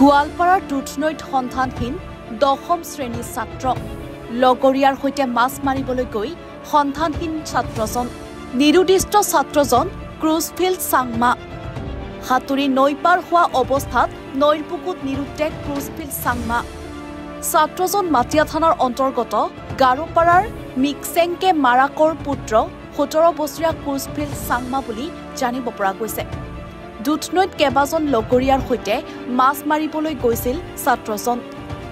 গোৱালপাৰাৰ দুধনৈত সন্ধানহীন 10ম শ্ৰেণীৰ ছাত্ৰ লগৰীয়াৰ সৈতে মাছ মাৰিবলৈ গৈ সন্ধানহীন ছাত্ৰজন নিৰুদ্দিষ্ট ছাত্ৰজন ক্ৰুজফিল্ড চাংমা হাতুৰি নৈ পাৰ হোৱা অৱস্থাত নৈৰ বুকুত নিৰুদ্দেশ ক্ৰুজফিল্ড চাংমা ছাত্ৰজন মাটিয়া থানাৰ অন্তৰ্গত গাৰোপাৰাৰ মিকচেংকে মাৰাকৰ পুত্ৰ 17 বছৰীয়া ক্ৰুজফিল্ড চাংমা বুলি জানিব পৰা গৈছে দুধনৈত কেবাজন লগৰীয়াৰ সৈতে মাছ মাৰিবলৈ গৈছিল ছাত্ৰজন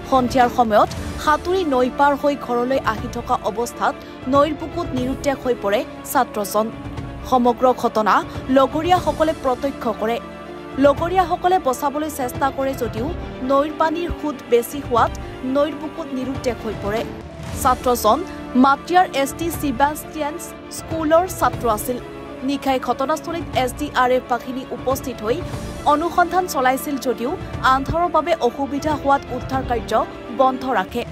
সন্ধিয়াৰ সময়ত হাতুৰি নৈ পাৰ হৈ ঘৰলৈ আহি থকা অৱস্থাত নৈৰ বুকুত নিৰুদ্দেশ হৈ পৰে ছাত্ৰজন সমগ্ৰ ঘটনা লগৰীয়াসকলে প্ৰত্যক্ষ কৰে লগৰীয়াসকলে বচাবলৈ চেষ্টা কৰে যদিও নৈৰ পানীৰ সুত বেছি হোৱাত নৈৰ বুকুত নিৰুদ্দেশ হৈ পৰে ছাত্ৰজন মাটিয়াৰ এছটি চিবাষ্টিয়ানছ স্কুলৰ ছাত্ৰ আছিল নিখাই ঘটনাস্থলীত SDRF বাহিনী উপস্থিত হৈ অনুসন্ধান চলাইছিল যদিও আন্ধাৰৰ বাবে অসুবিধা হোৱাত উদ্ধাৰ কাৰ্য বন্ধ ৰাখে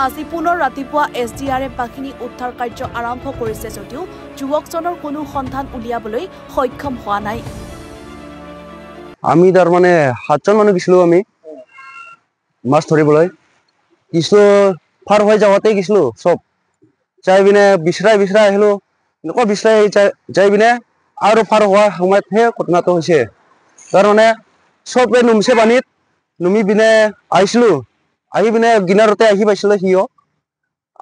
আজি পুনৰ ৰাতিপুৱা SDRF বাহিনী উদ্ধাৰ কাৰ্য আৰম্ভ কৰিছে যদিও যুৱকজনৰ কোনো সন্ধান উলিয়াবলৈ সক্ষম হোৱা নাই আমি তাৰ মানে 7জন মানুহ গিছিলো আমি মাছ ধৰিবলৈ কিছু ফাৰ হৈ যাওঁতে গিছিলো সব চাই বিনে বিছৰাই আহিলো নক বিছৰাই যাই বিনে আৰু ফাৰ হোৱা সময়তহে ঘটনাটো হৈছে তাৰ মানে সবে নুমছে পানীত নুমি বিনে আহিছিলো আহি বিনে গিনাৰতে আহি পাইছিল হিও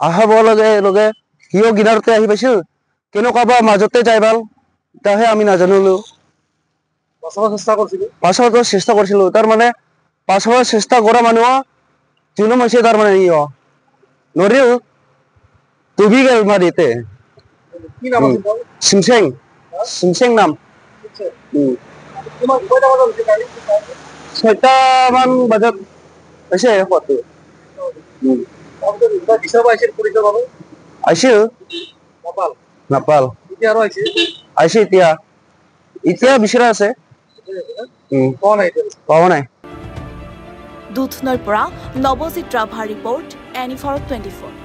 আহাব লগে হিও গিনাৰতে আহি পাইছিল কেনেকুৱা মাজতে যাই ভাল তাহে আমি নাজানিলো পাছতো চেষ্টা কৰিছিলো তাৰ মানে পাছৰ চেষ্টা কৰা মানুহ জুলুম হৈছে তাৰ মানে ইও নৰিও তুবি গেল মাৰিতে কি নাম আছিল সিমসেং নাম তোমাক কয়টা বাজাত হৈছে গাড়ী 6টা মান বাজাত হৈছে হতে আপনি দিশা পাইছিল পুলিশৰ বাবে আইছিল নাপাল এতিয়া আৰু আইছে এতিয়া বিচৰা আছে পাৱা নাই দুধনৈৰ পৰা নৱজিৎ ৰাভা ৰিপৰ্ট NE424